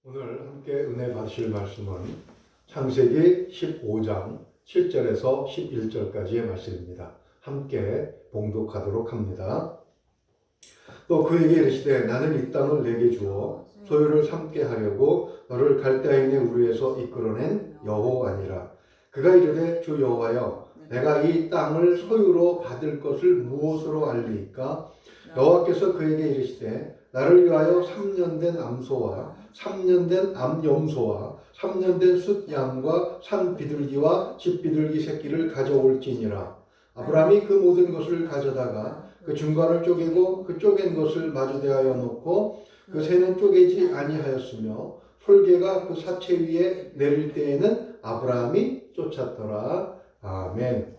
오늘 함께 은혜 받으실 말씀은 창세기 15장 7절에서 11절까지의 말씀입니다. 함께 봉독하도록 합니다. 또 그에게 이르시되 나는 이 땅을 내게 주어 소유를 삼게 하려고 너를 갈대아인의 우리에서 이끌어낸 여호와니라. 그가 이르되 주 여호와여 내가 이 땅을 소유로 받을 것을 무엇으로 알리이까? 여호와께서 그에게 이르시되 나를 위하여 3년 된 암소와 3년 된 암염소와 3년 된 숫양과 산 비둘기와 집 비둘기 새끼를 가져올지니라. 아브라함이 그 모든 것을 가져다가 그 중간을 쪼개고 그 쪼갠 것을 마주 대하여 놓고 그 새는 쪼개지 아니하였으며 솔개가 그 사체 위에 내릴 때에는 아브라함이 쫓았더라. 아멘.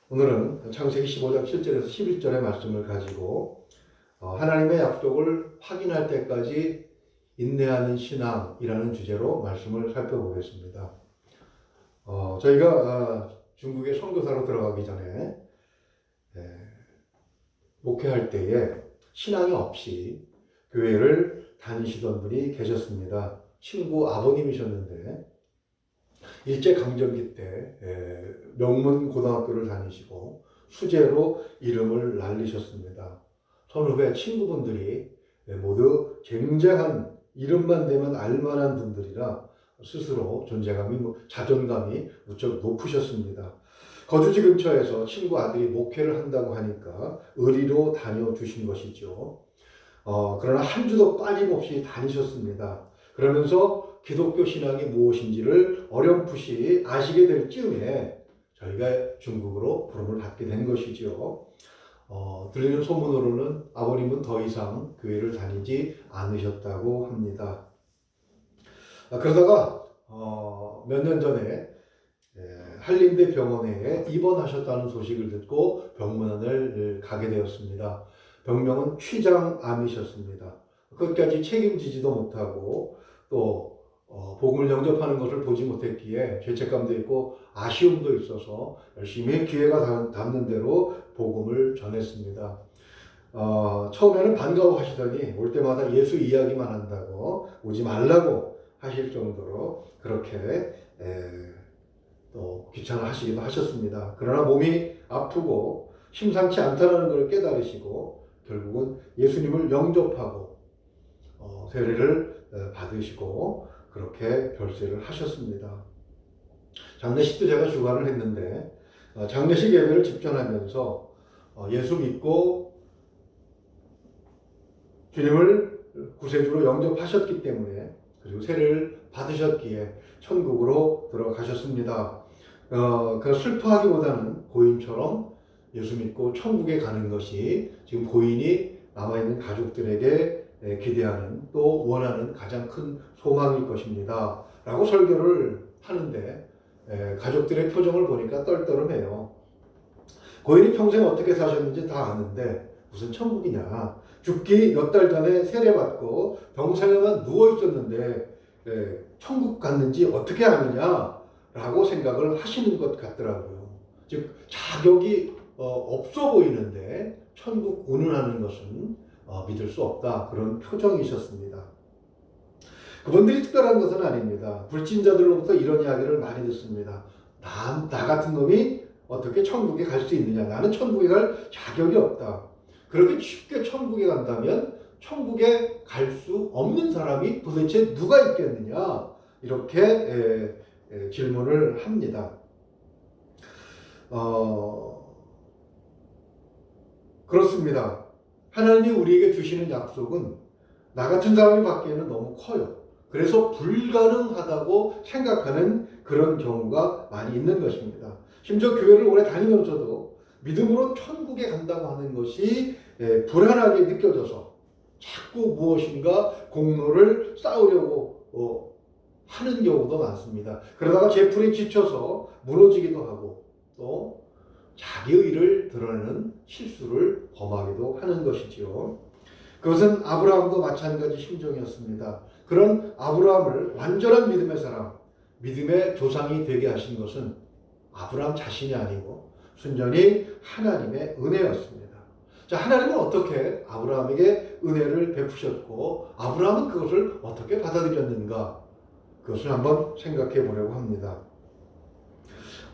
오늘은 창세기 15장 7절에서 11절의 말씀을 가지고 하나님의 약속을 확인할 때까지 인내하는 신앙이라는 주제로 말씀을 살펴보겠습니다. 저희가 중국에 선교사로 들어가기 전에 목회할 때에 신앙이 없이 교회를 다니시던 분이 계셨습니다. 친구 아버님이셨는데 일제강점기 때 명문 고등학교를 다니시고 수재로 이름을 날리셨습니다. 선후배 친구분들이 모두 굉장한 이름만 되면 알만한 분들이라 스스로 존재감이 자존감이 무척 높으셨습니다. 거주지 근처에서 친구 아들이 목회를 한다고 하니까 의리로 다녀주신 것이죠. 그러나 한 주도 빠짐없이 다니셨습니다. 그러면서 기독교 신앙이 무엇인지를 어렴풋이 아시게 될 즈음에 저희가 중국으로 부름을 받게 된 것이죠. 들리는 소문으로는 아버님은 더 이상 교회를 다니지 않으셨다고 합니다. 그러다가 몇 년 전에 한림대 병원에 입원하셨다는 소식을 듣고 병문안을 가게 되었습니다. 병명은 췌장암이셨습니다. 끝까지 책임지지도 못하고 또 복음을 영접하는 것을 보지 못했기에 죄책감도 있고 아쉬움도 있어서 열심히 기회가 닿는 대로 복음을 전했습니다. 처음에는 반가워하시더니 올 때마다 예수 이야기만 한다고 오지 말라고 하실 정도로 그렇게 또 귀찮아하시기도 하셨습니다. 그러나 몸이 아프고 심상치 않다는 걸 깨달으시고 결국은 예수님을 영접하고 세례를 받으시고 그렇게 별세를 하셨습니다. 장례식도 제가 주관을 했는데 장례식 예배를 집전하면서 예수 믿고 주님을 구세주로 영접하셨기 때문에 그리고 세례를 받으셨기에 천국으로 들어가셨습니다. 그 슬퍼하기보다는 고인처럼 예수 믿고 천국에 가는 것이 지금 고인이 남아있는 가족들에게 기대하는 또 원하는 가장 큰 소망일 것입니다. 라고 설교를 하는데 가족들의 표정을 보니까 떨떠름해요. 고인이 평생 어떻게 사셨는지 다 아는데 무슨 천국이냐. 죽기 몇 달 전에 세례받고 병상에만 누워있었는데 천국 갔는지 어떻게 아느냐 라고 생각을 하시는 것 같더라고요. 즉 자격이 없어 보이는데 천국 운운하는 것은 믿을 수 없다. 그런 표정이셨습니다. 그분들이 특별한 것은 아닙니다. 불신자들로부터 이런 이야기를 많이 듣습니다. 나 같은 놈이 어떻게 천국에 갈 수 있느냐. 나는 천국에 갈 자격이 없다. 그렇게 쉽게 천국에 간다면 천국에 갈 수 없는 사람이 도대체 누가 있겠느냐. 이렇게 질문을 합니다. 그렇습니다. 하나님이 우리에게 주시는 약속은 나 같은 사람이 받기에는 너무 커요. 그래서 불가능하다고 생각하는 그런 경우가 많이 있는 것입니다. 심지어 교회를 오래 다니면서도 믿음으로 천국에 간다고 하는 것이 불안하게 느껴져서 자꾸 무엇인가 공로를 쌓으려고 하는 경우도 많습니다. 그러다가 제풀이 지쳐서 무너지기도 하고 또 자기 의를 드러내는 실수를 범하기도 하는 것이지요. 그것은 아브라함도 마찬가지 심정이었습니다. 그런 아브라함을 완전한 믿음의 사람, 믿음의 조상이 되게 하신 것은 아브라함 자신이 아니고 순전히 하나님의 은혜였습니다. 자, 하나님은 어떻게 아브라함에게 은혜를 베푸셨고 아브라함은 그것을 어떻게 받아들였는가? 그것을 한번 생각해 보려고 합니다.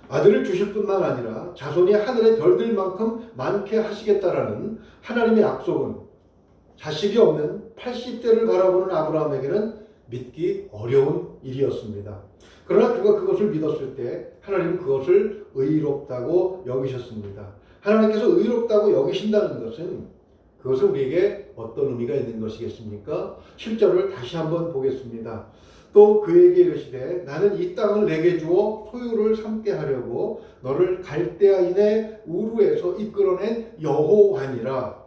아들을 주실 뿐만 아니라 자손이 하늘의 별들만큼 많게 하시겠다라는 하나님의 약속은 자식이 없는 80대를 바라보는 아브라함에게는 믿기 어려운 일이었습니다. 그러나 그가 그것을 믿었을 때 하나님은 그것을 의롭다고 여기셨습니다. 하나님께서 의롭다고 여기신다는 것은 그것은 우리에게 어떤 의미가 있는 것이겠습니까? 7절을 다시 한번 보겠습니다. 또 그에게 이르시되 나는 이 땅을 내게 주어 소유를 삼게 하려고 너를 갈대아인의 우르에서 이끌어낸 여호와니라.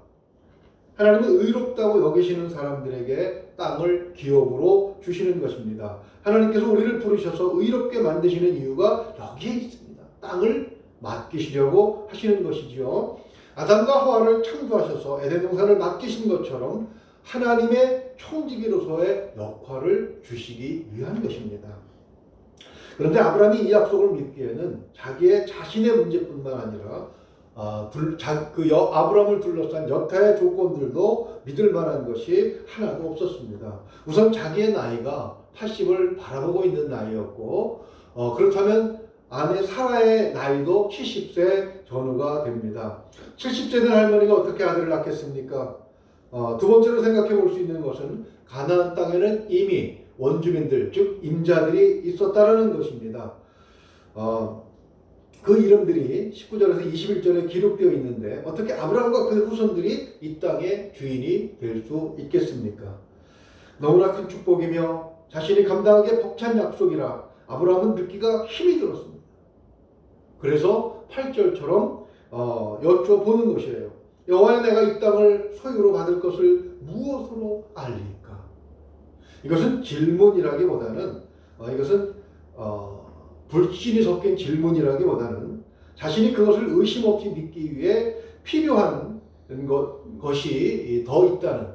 하나님은 의롭다고 여기시는 사람들에게 땅을 기업으로 주시는 것입니다. 하나님께서 우리를 부르셔서 의롭게 만드시는 이유가 여기에 있습니다. 땅을 맡기시려고 하시는 것이지요. 아담과 하와를 창조하셔서 에덴 동산을 맡기신 것처럼 하나님의 총지기로서의 역할을 주시기 위한 것입니다. 그런데 아브라함이 이 약속을 믿기에는 자기의 자신의 문제뿐만 아니라 아브라함을 둘러싼 여타의 조건들도 믿을 만한 것이 하나도 없었습니다. 우선 자기의 나이가 80을 바라보고 있는 나이였고 그렇다면 아내 사라의 나이도 70세 전후가 됩니다. 70세 된 할머니가 어떻게 아들을 낳겠습니까? 두 번째로 생각해 볼 수 있는 것은 가나안 땅에는 이미 원주민들, 즉 임자들이 있었다라는 것입니다. 그 이름들이 19절에서 21절에 기록되어 있는데 어떻게 아브라함과 그 후손들이 이 땅의 주인이 될 수 있겠습니까? 너무나 큰 축복이며 자신이 감당하기에 벅찬 약속이라 아브라함은 믿기가 힘이 들었습니다. 그래서 8절처럼 여쭤보는 것이에요. 여호와여, 내가 이 땅을 소유로 받을 것을 무엇으로 알리까? 이것은 질문이라기보다는 이것은 불신이 섞인 질문이라기보다는 자신이 그것을 의심 없이 믿기 위해 필요한 것이 더 있다는,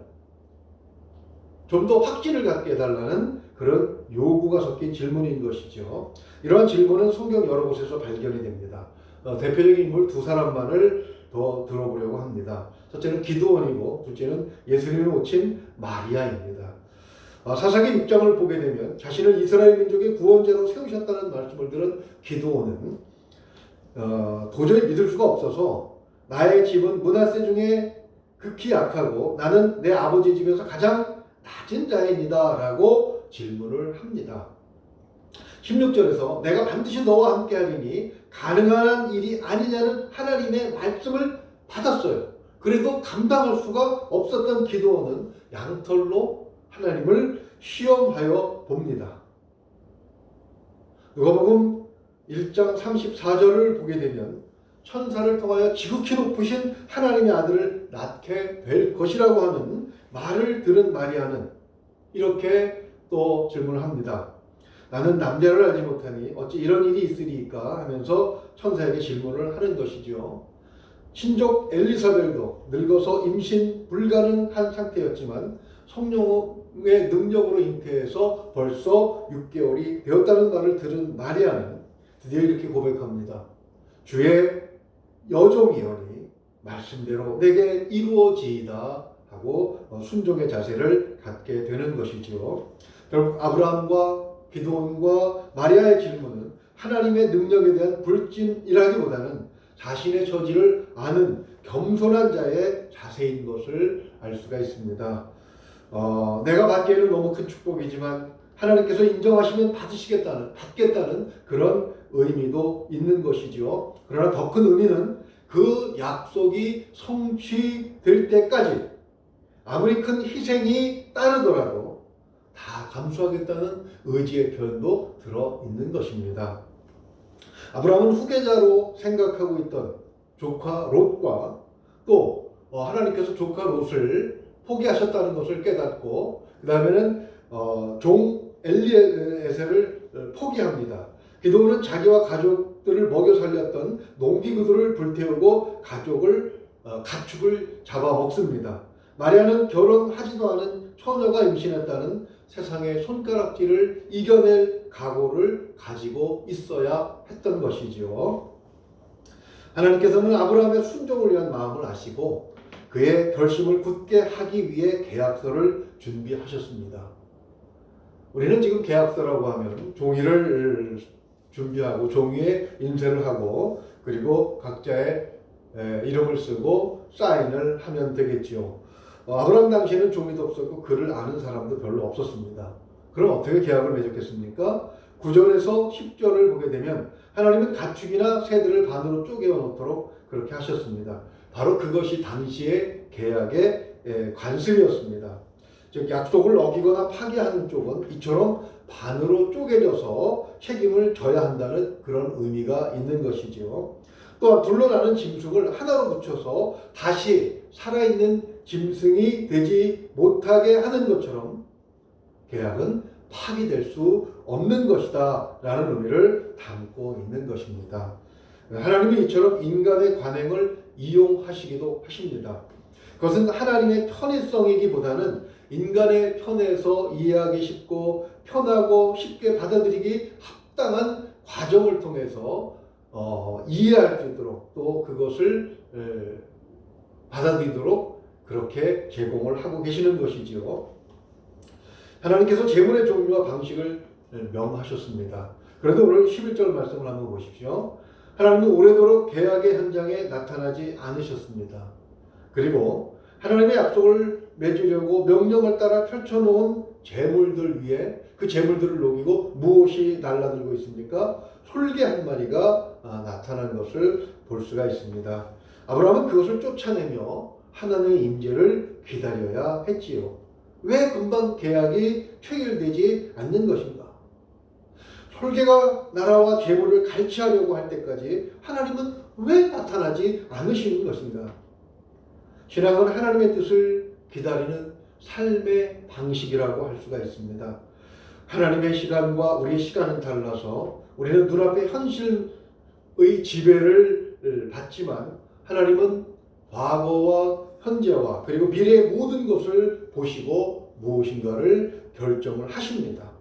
좀 더 확신을 갖게 해달라는 그런 요구가 섞인 질문인 것이죠. 이러한 질문은 성경 여러 곳에서 발견이 됩니다. 대표적인 인물 두 사람만을 더 들어보려고 합니다. 첫째는 기드온이고 둘째는 예수님을 모친 마리아입니다. 사사기 6장을 보게 되면 자신을 이스라엘 민족의 구원자로 세우셨다는 말씀을 들은 기드온은 도저히 믿을 수가 없어서 나의 집은 므낫세 중에 극히 약하고 나는 내 아버지 집에서 가장 낮은 자입니다 라고 질문을 합니다. 16절에서 내가 반드시 너와 함께 하리니 가능한 일이 아니냐는 하나님의 말씀을 받았어요. 그래도 감당할 수가 없었던 기드온은 양털로 하나님을 시험하여 봅니다. 누가복음 1장 34절을 보게 되면 천사를 통하여 지극히 높으신 하나님의 아들을 낳게 될 것이라고 하는 말을 들은 마리아는 이렇게 또 질문을 합니다. 나는 남자를 알지 못하니 어찌 이런 일이 있으리까 하면서 천사에게 질문을 하는 것이죠. 친족 엘리사벨도 늙어서 임신 불가능한 상태였지만 성령의 능력으로 잉태해서 벌써 6개월이 되었다는 말을 들은 마리아는 드디어 이렇게 고백합니다. 주의 여종이여니 말씀대로 내게 이루어지이다 하고 순종의 자세를 갖게 되는 것이죠. 결국 아브라함과 기드온과 마리아의 질문은 하나님의 능력에 대한 불신이라기보다는 자신의 처지를 아는 겸손한 자의 자세인 것을 알 수가 있습니다. 내가 받기에는 너무 큰 축복이지만 하나님께서 인정하시면 받겠다는 그런 의미도 있는 것이죠. 그러나 더 큰 의미는 그 약속이 성취될 때까지 아무리 큰 희생이 따르더라도 다 감수하겠다는 의지의 표현도 들어있는 것입니다. 아브라함은 후계자로 생각하고 있던 조카 롯과 또 하나님께서 조카 롯을 포기하셨다는 것을 깨닫고 그 다음에는 종 엘리에셀을 포기합니다. 기드온은 자기와 가족들을 먹여 살렸던 농비구들을 불태우고 가축을 잡아먹습니다. 마리아는 결혼하지도 않은 처녀가 임신했다는 세상의 손가락질을 이겨낼 각오를 가지고 있어야 했던 것이지요. 하나님께서는 아브라함의 순종을 위한 마음을 아시고 그의 결심을 굳게 하기 위해 계약서를 준비하셨습니다. 우리는 지금 계약서라고 하면 종이를 준비하고 종이에 인쇄를 하고 그리고 각자의 이름을 쓰고 사인을 하면 되겠지요. 아브라함 당시에는 종이도 없었고 글을 아는 사람도 별로 없었습니다. 그럼 어떻게 계약을 맺었겠습니까? 9절에서 10절을 보게 되면 하나님은 가축이나 새들을 반으로 쪼개어 놓도록 그렇게 하셨습니다. 바로 그것이 당시의 계약의 관습이었습니다. 즉 약속을 어기거나 파기하는 쪽은 이처럼 반으로 쪼개져서 책임을 져야 한다는 그런 의미가 있는 것이지요. 또한 둘러나는 짐승을 하나로 붙여서 다시 살아있는 짐승이 되지 못하게 하는 것처럼 계약은 파기될 수 없는 것이다 라는 의미를 담고 있는 것입니다. 하나님은 이처럼 인간의 관행을 이용하시기도 하십니다. 그것은 하나님의 편의성이기보다는 인간의 편에서 이해하기 쉽고 편하고 쉽게 받아들이기 합당한 과정을 통해서 이해할 수 있도록 또 그것을 받아들이도록 그렇게 제공을 하고 계시는 것이지요. 하나님께서 재물의 종류와 방식을 명하셨습니다. 그런데 오늘 11절 말씀을 한번 보십시오. 하나님은 오래도록 계약의 현장에 나타나지 않으셨습니다. 그리고 하나님의 약속을 맺으려고 명령을 따라 펼쳐놓은 재물들 위에 그 재물들을 녹이고 무엇이 날아들고 있습니까? 솔개 한 마리가 나타난 것을 볼 수가 있습니다. 아브라함은 그것을 쫓아내며 하나님의 임재를 기다려야 했지요. 왜 금방 계약이 체결되지 않는 것인가? 솔개가 나라와 재물을 갈취하려고 할 때까지 하나님은 왜 나타나지 않으시는 것인가? 신앙은 하나님의 뜻을 기다리는 삶의 방식이라고 할 수가 있습니다. 하나님의 시간과 우리의 시간은 달라서 우리는 눈앞의 현실의 지배를 받지만 하나님은 과거와 현재와 그리고 미래의 모든 것을 보시고 무엇인가를 결정을 하십니다.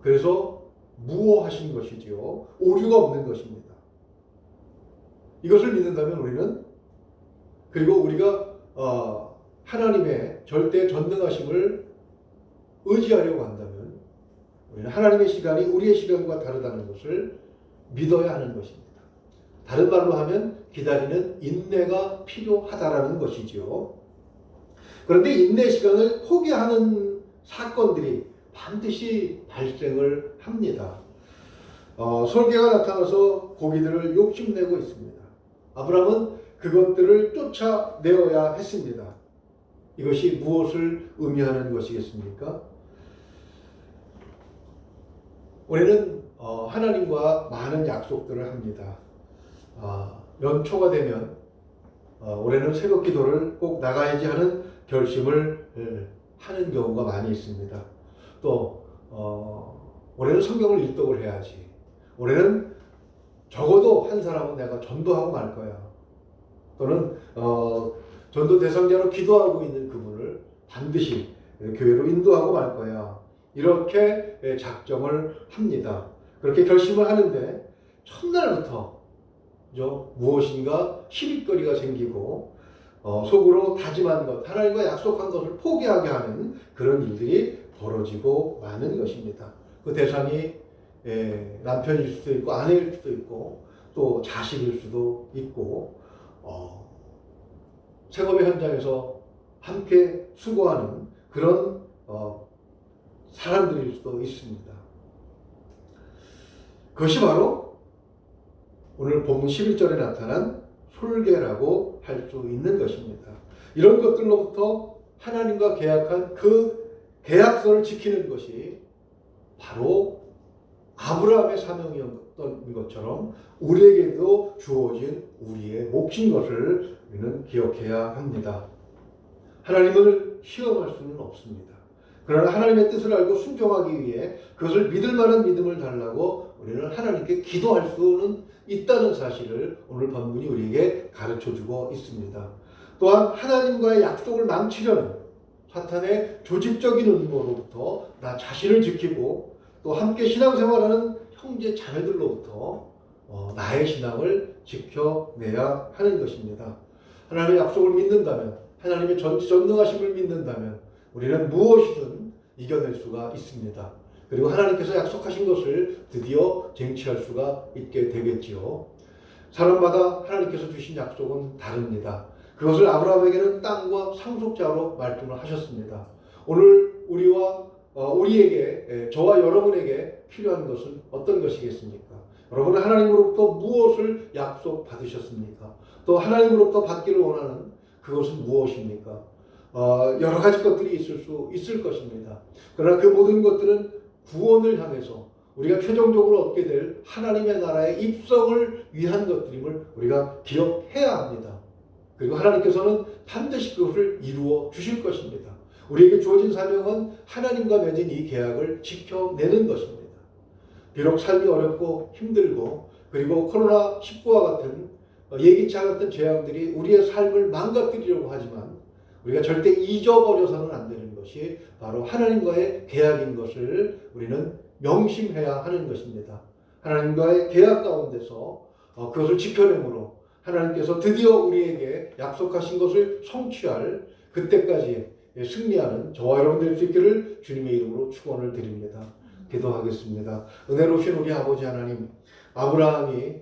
그래서 무오하신 것이지요. 오류가 없는 것입니다. 이것을 믿는다면 우리는 그리고 우리가 하나님의 절대 전능하심을 의지하려고 한다면 우리는 하나님의 시간이 우리의 시간과 다르다는 것을 믿어야 하는 것입니다. 다른 말로 하면 기다리는 인내가 필요하다라는 것이지요. 그런데 인내 시간을 포기하는 사건들이 반드시 발생을 합니다. 솔개가 나타나서 고기들을 욕심내고 있습니다. 아브라함은 그것들을 쫓아내어야 했습니다. 이것이 무엇을 의미하는 것이겠습니까? 우리는 하나님과 많은 약속들을 합니다. 연초가 되면 올해는 새벽 기도를 꼭 나가야지 하는 결심을 하는 경우가 많이 있습니다. 또 올해는 성경을 일독을 해야지. 올해는 적어도 한 사람은 내가 전도하고 말 거야. 또는 전도 대상자로 기도하고 있는 그분을 반드시 교회로 인도하고 말 거야. 이렇게 작정을 합니다. 그렇게 결심을 하는데 첫날부터 무엇인가 시비거리가 생기고 속으로 다짐한 것, 하나님과 약속한 것을 포기하게 하는 그런 일들이 벌어지고 마는 것입니다. 그 대상이 남편일 수도 있고 아내일 수도 있고 또 자식일 수도 있고 생업의 현장에서 함께 수고하는 그런 사람들일 수도 있습니다. 그것이 바로 오늘 본문 11절에 나타난 솔개라고 할 수 있는 것입니다. 이런 것들로부터 하나님과 계약한 그 계약서를 지키는 것이 바로 아브라함의 사명이었던 것처럼 우리에게도 주어진 우리의 몫인 것을 우리는 기억해야 합니다. 하나님을 시험할 수는 없습니다. 그러나 하나님의 뜻을 알고 순종하기 위해 그것을 믿을 만한 믿음을 달라고 우리는 하나님께 기도할 수는 있다는 사실을 오늘 본문이 우리에게 가르쳐주고 있습니다. 또한 하나님과의 약속을 망치려는 사탄의 조직적인 음모로부터 나 자신을 지키고 또 함께 신앙생활하는 형제 자매들로부터 나의 신앙을 지켜내야 하는 것입니다. 하나님의 약속을 믿는다면, 하나님의 전지전능하심을 믿는다면 우리는 무엇이든 이겨낼 수가 있습니다. 그리고 하나님께서 약속하신 것을 드디어 쟁취할 수가 있게 되겠지요. 사람마다 하나님께서 주신 약속은 다릅니다. 그것을 아브라함에게는 땅과 상속자로 말씀을 하셨습니다. 오늘 우리에게, 저와 여러분에게 필요한 것은 어떤 것이겠습니까? 여러분은 하나님으로부터 무엇을 약속받으셨습니까? 또 하나님으로부터 받기를 원하는 그것은 무엇입니까? 여러 가지 것들이 있을 것입니다. 그러나 그 모든 것들은 구원을 향해서 우리가 최종적으로 얻게 될 하나님의 나라의 입성을 위한 것들임을 우리가 기억해야 합니다. 그리고 하나님께서는 반드시 그것을 이루어 주실 것입니다. 우리에게 주어진 사명은 하나님과 맺은 이 계약을 지켜내는 것입니다. 비록 삶이 어렵고 힘들고 그리고 코로나19와 같은 예기치 않았던 재앙들이 우리의 삶을 망가뜨리려고 하지만 우리가 절대 잊어버려서는 안 되는 것이 바로 하나님과의 계약인 것을 우리는 명심해야 하는 것입니다. 하나님과의 계약 가운데서 그것을 지켜내므로 하나님께서 드디어 우리에게 약속하신 것을 성취할 그때까지 승리하는 저와 여러분 될 수 있기를 주님의 이름으로 축원을 드립니다. 기도하겠습니다. 은혜로우신 우리 아버지 하나님, 아브라함이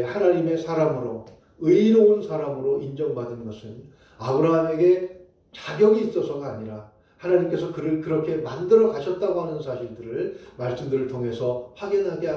하나님의 사람으로 의로운 사람으로 인정받은 것은 아브라함에게 자격이 있어서가 아니라 하나님께서 그를 그렇게 만들어 가셨다고 하는 사실들을 말씀들을 통해서 확인하게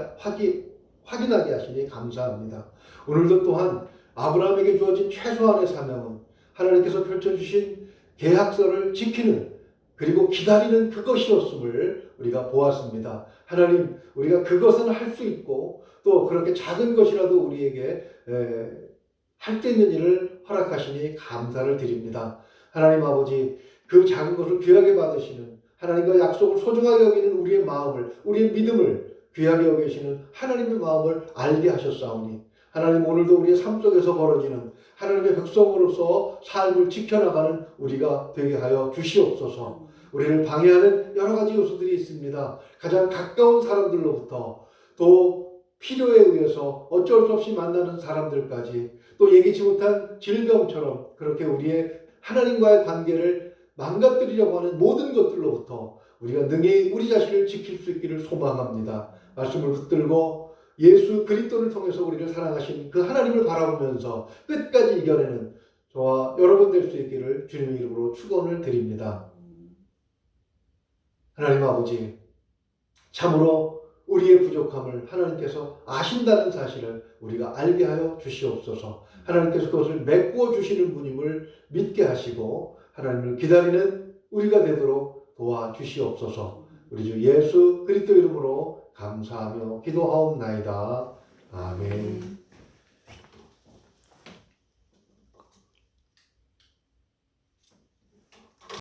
하시니 감사합니다. 오늘도 또한 아브라함에게 주어진 최소한의 사명은 하나님께서 펼쳐주신 계약서를 지키는 그리고 기다리는 그것이었음을 우리가 보았습니다. 하나님, 우리가 그것은 할 수 있고 또 그렇게 작은 것이라도 우리에게 할 수 있는 일을 허락하시니 감사를 드립니다. 하나님 아버지, 그 작은 것을 귀하게 받으시는 하나님과 약속을 소중하게 여기는 우리의 마음을, 우리의 믿음을 귀하게 여기시는 하나님의 마음을 알게 하셨사오니 하나님, 오늘도 우리의 삶 속에서 벌어지는 하나님의 백성으로서 삶을 지켜나가는 우리가 되게 하여 주시옵소서. 우리를 방해하는 여러 가지 요소들이 있습니다. 가장 가까운 사람들로부터 또 필요에 의해서 어쩔 수 없이 만나는 사람들까지 또 예기치 못한 질병처럼 그렇게 우리의 하나님과의 관계를 망가뜨리려고 하는 모든 것들로부터 우리가 능히 우리 자신을 지킬 수 있기를 소망합니다. 말씀을 붙들고 예수 그리스도를 통해서 우리를 사랑하신 그 하나님을 바라보면서 끝까지 이겨내는 저와 여러분 될 수 있기를 주님의 이름으로 축원을 드립니다. 하나님 아버지, 참으로 우리의 부족함을 하나님께서 아신다는 사실을 우리가 알게 하여 주시옵소서. 하나님께서 그것을 메꾸어 주시는 분임을 믿게 하시고 하나님을 기다리는 우리가 되도록 도와주시옵소서. 우리 주 예수 그리스도 이름으로 감사하며 기도하옵나이다. 아멘.